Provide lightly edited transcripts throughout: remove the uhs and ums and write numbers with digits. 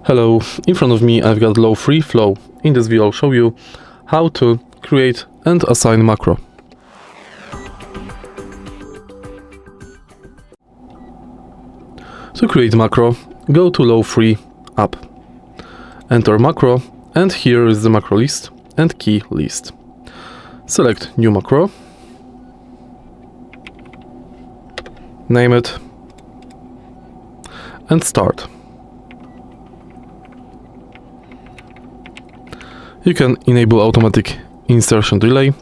Hello, in front of me I've got LOFREE Flow. In this video I'll show you how to create and assign macro. To create macro, go to LOFREE app. Enter macro, and here is the macro list and key list. Select new macro, name it, and start. You can enable automatic insertion delay,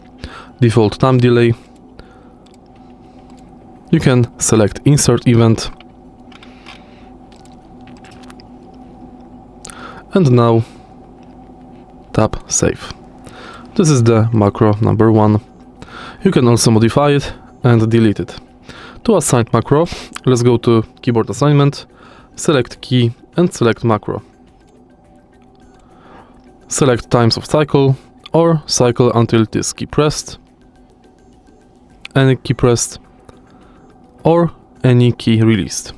default time delay. You can select insert event. And now tap save. This is the macro number 1. You can also modify it and delete it. To assign macro, let's go to keyboard assignment, select key and select macro. Select times of cycle or cycle until it is key pressed, any key pressed, or any key released.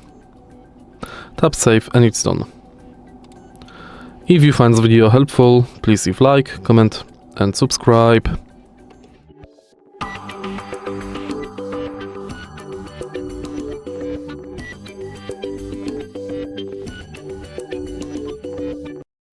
Tap save and it's done. If you find this video helpful, please leave like, comment and subscribe.